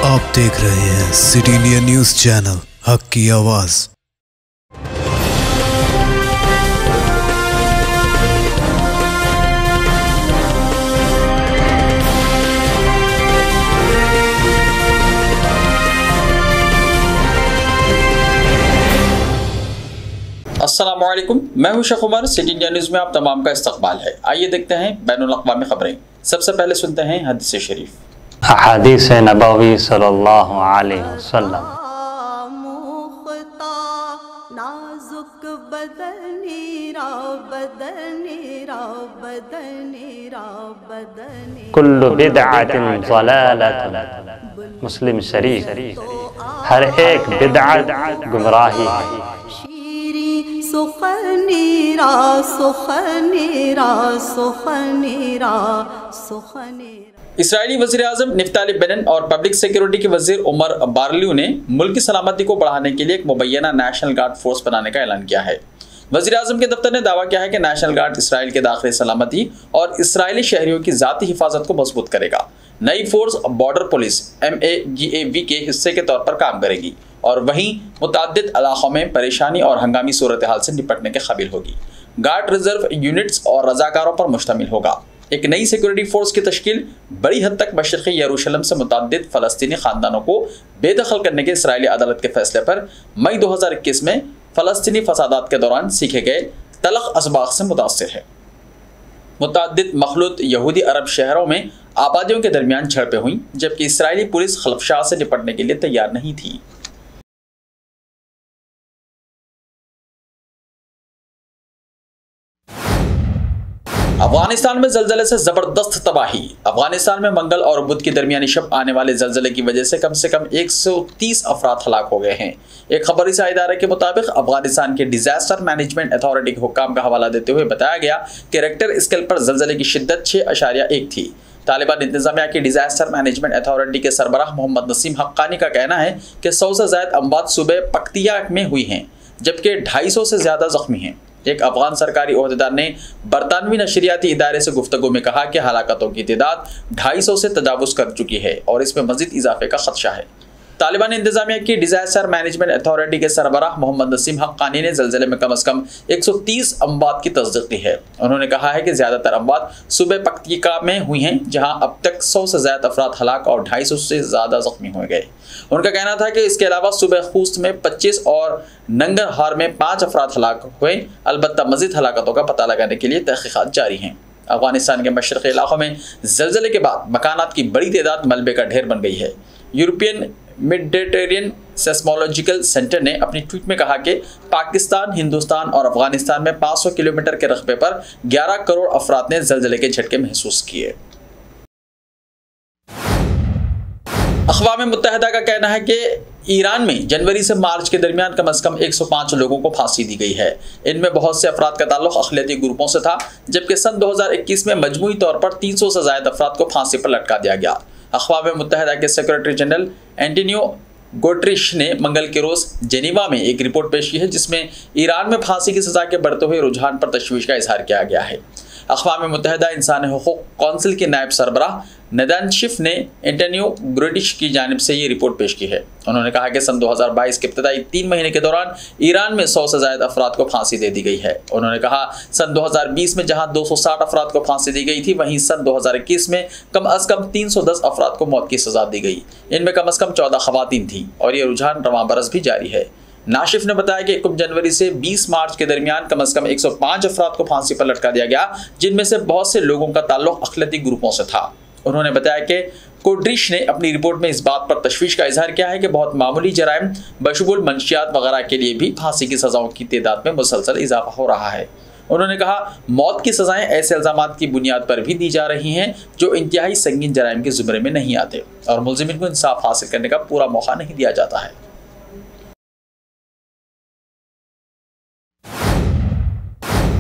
आप देख रहे हैं सिटी इंडिया न्यूज़ चैनल, हक की आवाज़। अस्सलामुअलैकुम, मैं हूं Sheikh Umar. City India News में आप तमाम का इस्तकबाल है। आइए देखते हैं बैनुल अक़वामी खबरें। सबसे पहले सुनते हैं हदीस शरीफ। हदीस नबवी सल्लल्लाहु अलैहि वसल्लम। कुल्लु बिदअतिन ज़लालतुन। मुस्लिम शरीफ। हर एक बिदअत गुमराही है। इसराइली वज़ीर-ए-आज़म नफ्ताली बेनेट और पब्लिक सिक्योरिटी के वज़ीर उमर बारलियू ने मुल्क की सलामती को बढ़ाने के लिए एक मुबैना नेशनल गार्ड फोर्स बनाने का ऐलान किया है। वज़ीर-ए-आज़म के दफ्तर ने दावा किया है कि नेशनल गार्ड इसराइल के दाखिली सलामती और इसराइली शहरियों की ज़ाती हिफाजत को मजबूत करेगा। नई फोर्स बॉर्डर पुलिस MAGAV के हिस्से के तौर पर काम करेगी और वहीं मुतअद्दिद इलाकों में परेशानी और हंगामी सूरत हाल से निपटने के काबिल होगी। गार्ड रिजर्व यूनिट्स और रजाकारों पर मुश्तमिल होगा। एक नई सिक्योरिटी फोर्स की तश्कील बड़ी हद तक मशरक़ी यरूशलेम से मुतअद्दिद फ़लस्तीनी ख़ानदानों को बेदखल करने के इसराइली अदालत के फैसले पर मई 2021 में फ़लस्तीनी फसादात के दौरान सीखे गए तलख़ असबाक़ से मुतासिर है। मुतअद्दिद मखलूत यहूदी अरब शहरों में आबादियों के दरमियान झड़पें हुई, जबकि इसराइली पुलिस खलफशाह से निपटने के लिए तैयार नहीं थी। अफगानिस्तान में जल्जले से जबरदस्त तबाही। अफगानिस्तान में मंगल और बुध की दरमियानी शब आने वाले जल्जले की वजह से कम 130 अफराद हलाक हो गए हैं। एक खबरी सा इदारे के मुताबिक अफगानिस्तान के डिजास्टर मैनेजमेंट अथॉरिटी के हुक्काम का हवाला देते हुए बताया गया कि रेक्टर स्केल पर जल्जले की शिद्दत 6.1 थी। तालिबान इंतजामिया की डिजास्टर मैनेजमेंट अथॉरिटी के सरबराह मोहम्मद नसीम हक्कानी का कहना है कि 100 से ज़ायद अमवात सुबह पख्तिया में हुई हैं, जबकि 250 से ज़्यादा जख्मी हैं। एक अफगान सरकारी ओहदेदार ने बरतानवी नशरियाती इदारे से गुफ्तगू में कहा कि हलाकतों की तादाद 250 से तजावुज़ कर चुकी है और इसमें मज़ीद इजाफे का खदशा है। तालिबान इंतजामिया की डिजास्टर मैनेजमेंट अथॉरिटी के सरबराह मोहम्मद नसीम हक्कानी ने जल्जले में कम से कम 130 अमवात की तस्दीक की है। उन्होंने कहा है कि ज़्यादातर अमवात सुबह पख्तिया में हुई हैं, जहां अब तक 100 से ज़्यादा अफराद हलाक और 250 से ज़्यादा जख्मी हो गए। उनका कहना था कि इसके अलावा सुबह खूस्त में 25 और नंगरहार में 5 अफराद हलाक हुए। अलबत्ता मज़ीद हलाकतों का पता लगाने के लिए तहक़ीक़ात जारी हैं। अफगानिस्तान के मशरक़ी इलाक़ों में जल्जले के बाद मकानात की बड़ी तादाद मलबे का ढेर बन गई है। यूरोपियन मेडिटेरेनियन सेस्मोलॉजिकल सेंटर ने अपनी ट्वीट में कहा कि पाकिस्तान, हिंदुस्तान और अफगानिस्तान में 500 किलोमीटर के रकबे पर 11 करोड़ अफराद ने जल्जले के झटके महसूस किए। अक़वाम मुत्तहिदा का कहना है कि ईरान में जनवरी से मार्च के दरमियान कम से कम 105 लोगों को फांसी दी गई है। इनमें बहुत से अफराद का ताल्लुक अक़लियती ग्रुपों से था, जबकि सन 2021 में मजमूई तौर पर 300 से ज़ायद अफराद को फांसी पर लटका दिया गया। अक़वाम मुत्तहिदा के सेक्रेटरी जनरल एंटोनियो गुटेरेस ने मंगल के रोज़ जेनीवा में एक रिपोर्ट पेश की है, जिसमें ईरान में फांसी की सज़ा के बढ़ते हुए रुझान पर तशवीश का इजहार किया गया है। अक़वाम मुत्तहिदा इंसानी हुकूक़ कौंसिल के नायब सरबराह नदान शिफ ने एंटोनियो गुटेरेस की जानिब से ये रिपोर्ट पेश की है। उन्होंने कहा कि सन 2022 के इब्तिदाई 3 महीने के दौरान ईरान में 100 से ज़्यादा अफराद को फांसी दे दी गई है। उन्होंने कहा सन 2020 में जहां 260 अफराद को फांसी दी गई थी, वहीं सन 2021 में कम अज़ कम 310 अफराद को मौत की सज़ा दी गई। इनमें कम अज़ कम 14 ख़वातीन थीं और ये रुझान रवां बरस भी जारी है। नाशिफ ने बताया कि 1 जनवरी से 20 मार्च के दरमियान कम से कम 105 अफराद को फांसी पर लटका दिया गया, जिनमें से बहुत से लोगों का ताल्लुक अक़लियती ग्रुपों से था। उन्होंने बताया कि गुटेरेस ने अपनी रिपोर्ट में इस बात पर तशवीश का इजहार किया है कि बहुत मामूली जराइम बशमुल मंशियात वगैरह के लिए भी फांसी की सज़ाओं की तादाद में मुसलसल इजाफा हो रहा है। उन्होंने कहा मौत की सज़ाएँ ऐसे इल्ज़ामात की बुनियाद पर भी दी जा रही हैं जो इंतहाई संगीन जराइम के ज़ुमरे में नहीं आते और मुल्ज़िमीन को इंसाफ हासिल करने का पूरा मौका नहीं दिया जाता है।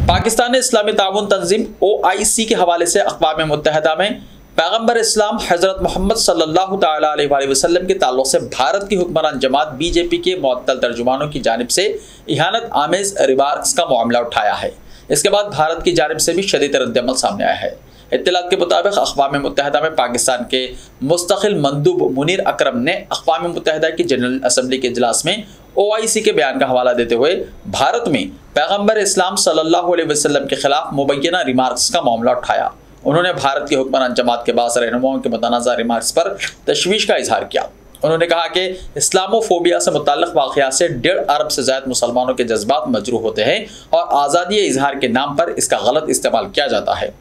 पाकिस्तान इस्लामी ताउन तंजीम OIC के हवाले से अक़वाम मुत्तहिदा में पैगम्बर इस्लाम हज़रत मोहम्मद सल्लल्लाहु तआला अलैहि वसल्लम के ताल्लुक़ से भारत की हुक्मरान जमात BJP के मुअत्तल तर्जुमानों की जानिब से इहानत आमेज़ रिमार्क्स का मामला उठाया है। इसके बाद भारत की जानिब से भी शदीद रद्द-ए-अमल सामने आया है। इत्तलात के मुताबिक अक़वाम मुत्तहिदा में पाकिस्तान के मुस्तक़िल मंदूब मुनीर अकरम ने अक़वाम मुत्तहिदा की जनरल असम्बली के इजलास में OIC के बयान का हवाला देते हुए भारत में पैगम्बर इस्लाम सल्लल्लाहु अलैहि वसल्लम के खिलाफ मुबैना रिमार्क्स का मामला उठाया। उन्होंने भारत की हुक्मरान जमात के बाज़ रहनुमाओं के मुतनाज़ा रिमार्क्स पर तशवीश का इजहार किया। उन्होंने कहा कि इस्लामोफोबिया से मुताल्लिक़ वाक़यात से 1.5 अरब से ज़ायद मुसलमानों के जज्बात मजरूह होते हैं और आज़ादी इजहार के नाम पर इसका गलत इस्तेमाल किया जाता है।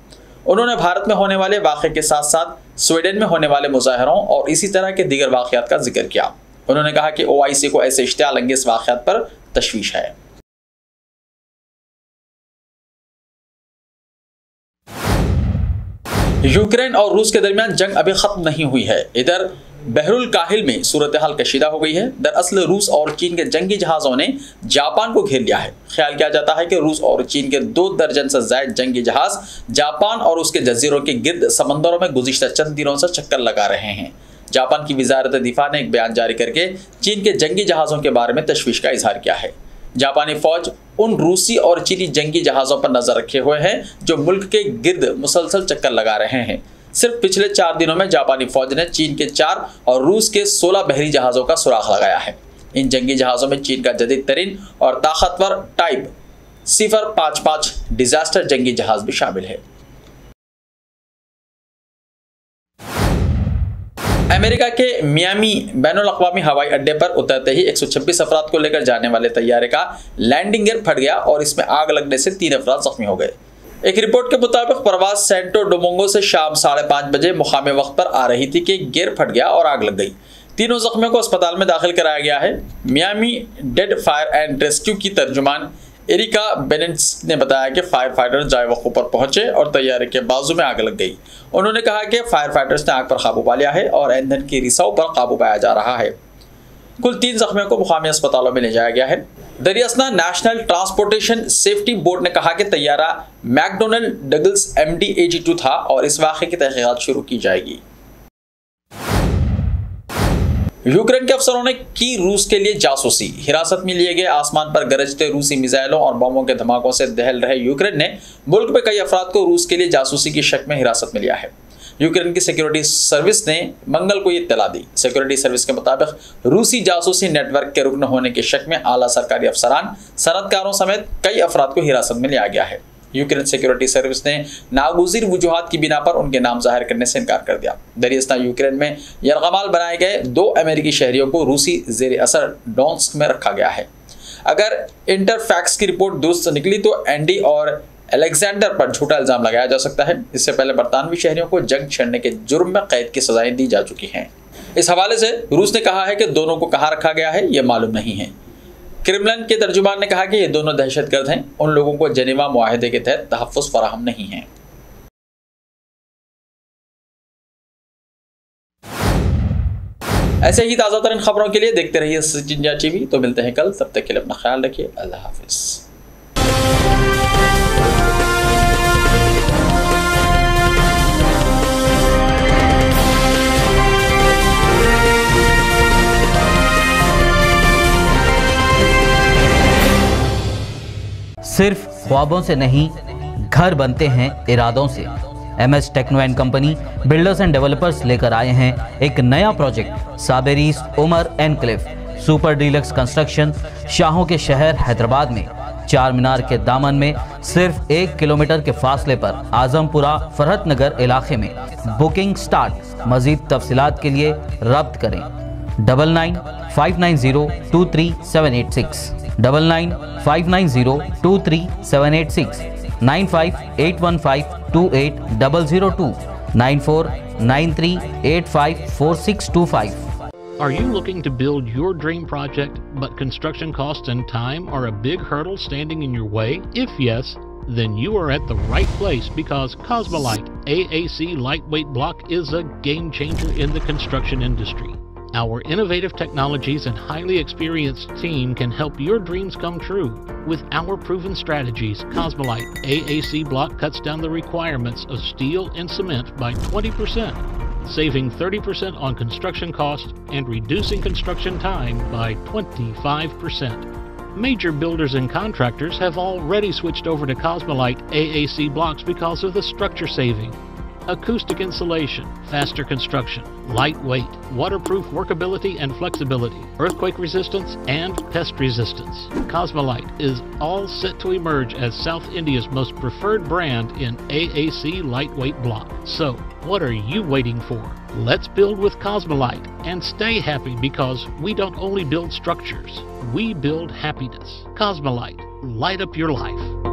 उन्होंने भारत में होने वाले वाक़े के साथ साथ स्वीडन में होने वाले मुज़ाहरों और इसी तरह के दीगर वाक़यात का जिक्र किया। उन्होंने कहा कि OIC को ऐसे इश्तियाल अंगेज़ वाक़यात पर तशवीश है। यूक्रेन और रूस के दरमियान जंग अभी ख़त्म नहीं हुई है। इधर बहरुल काहिल में सूरत हाल कशीदा हो गई है। दरअसल रूस और चीन के जंगी जहाज़ों ने जापान को घेर लिया है। ख्याल किया जाता है कि रूस और चीन के 2 दर्जन से ज़ायद जंगी जहाज़ जापान और उसके जजीरों के गिर्द समंदरों में गुज़िश्ता चंद दिनों से चक्कर लगा रहे हैं। जापान की वज़ारत दिफा ने एक बयान जारी करके चीन के जंगी जहाज़ों के बारे में तशवीश का इजहार किया है। जापानी फ़ौज उन रूसी और चीनी जंगी जहाज़ों पर नज़र रखे हुए हैं जो मुल्क के गिर्द मुसलसल चक्कर लगा रहे हैं। सिर्फ पिछले 4 दिनों में जापानी फ़ौज ने चीन के 4 और रूस के 16 बहरी जहाज़ों का सुराग लगाया है। इन जंगी जहाज़ों में चीन का जदीद तरीन और ताकतवर टाइप 055 डिजास्टर जंगी जहाज़ भी शामिल है। अमेरिका के मियामी बैनुल अक़वामी हवाई अड्डे पर उतरते ही 126 अफराद को लेकर जाने वाले तैयारे का लैंडिंग गियर फट गया और इसमें आग लगने से 3 अफराद जख्मी हो गए। एक रिपोर्ट के मुताबिक परवाज सेंटो डोमिंगो से शाम 5:30 बजे मुकामी वक्त पर आ रही थी कि गियर फट गया और आग लग गई। तीनों जख्मियों को अस्पताल में दाखिल कराया गया है। Miami dead fire and rescue की तर्जुमान एरिका बेनेट्स ने बताया कि फायर फाइटर जाए वक़्त पर पहुंचे और तैयारे के बाजू में आग लग गई। उन्होंने कहा कि फायर फाइटर्स ने आग पर काबू पा लिया है और ईंधन की रिसाव पर काबू पाया जा रहा है। कुल 3 जख्मियों को मुकामी अस्पतालों में ले जाया गया है। दरियासना नेशनल ट्रांसपोर्टेशन सेफ्टी बोर्ड ने कहा कि तैयारा मैकडोनल डगल्स MD-82 था और इस वाक़े की तहक़ीक़ात शुरू की जाएगी। यूक्रेन के अफसरों ने की रूस के लिए जासूसी। हिरासत में लिए गए आसमान पर गरजते रूसी मिसाइलों और बमों के धमाकों से दहल रहे यूक्रेन ने मुल्क में कई अफराद को रूस के लिए जासूसी की शक में हिरासत में लिया है। यूक्रेन की सिक्योरिटी सर्विस ने मंगल को ये इत्तला दी। सिक्योरिटी सर्विस के मुताबिक रूसी जासूसी नेटवर्क के रुकन होने के शक में आला सरकारी अफसरान, सनतकारों समेत कई अफराद को हिरासत में लिया गया है। यूक्रेन सिक्योरिटी सर्विस ने नागुज़िर वजूहात की बिना पर उनके नाम जाहिर करने से इनकार कर दिया। दरियासना यूक्रेन में यरगमाल बनाए गए 2 अमेरिकी शहरियों को रूसी ज़ेर असर डोनेट्स्क में रखा गया है। अगर इंटरफैक्स की रिपोर्ट दुरुस्त निकली तो एंडी और अलेक्जेंडर पर झूठा इल्ज़ाम लगाया जा सकता है। इससे पहले बरतानवी शहरियों को जंग छेड़ने के जुर्म में कैद की सजाएं दी जा चुकी हैं। इस हवाले से रूस ने कहा है कि दोनों को कहाँ रखा गया है ये मालूम नहीं है। क्रेमलिन के तर्जुमान ने कहा कि ये दोनों दहशतगर्द हैं। उन लोगों को जेनेवा मुआहदे के तहत तहफ़्फ़ुज़ फराहम नहीं है। ऐसे ही ताज़ा तरीन खबरों के लिए देखते रहिए सिटी इंडिया TV। तो मिलते हैं कल, तब तक के लिए अपना ख्याल रखिए। अल्लाह हाफ़िज़। सिर्फ ख्वाबों से नहीं, घर बनते हैं इरादों से। MS techno and company builders and developers लेकर आए हैं एक नया प्रोजेक्ट साबेरीज Umar enclave super deluxe construction. शाहों के शहर हैदराबाद में 4 मीनार के दामन में सिर्फ 1 किलोमीटर के फासले पर आजमपुरा फरहत नगर इलाके में। Booking start. मजीद तफसीलात के लिए रब्त करें 9959023786 9959023786 9581528002 9493854625। Are you looking to build your dream project, but construction costs and time are a big hurdle standing in your way? If yes, then you are at the right place, because Cosmolite AAC lightweight block is a game changer in the construction industry. Our innovative technologies and highly experienced team can help your dreams come true. With our proven strategies, Cosmolite AAC block cuts down the requirements of steel and cement by 20%, saving 30% on construction costs and reducing construction time by 25%. Major builders and contractors have already switched over to Cosmolite AAC blocks because of the structure saving, acoustic insulation, faster construction, lightweight, waterproof workability and flexibility, earthquake resistance, and pest resistance. Cosmolite is all set to emerge as South India's most preferred brand in AAC lightweight block. So, what are you waiting for? Let's build with Cosmolite and stay happy, because we don't only build structures, we build happiness. Cosmolite, light up your life.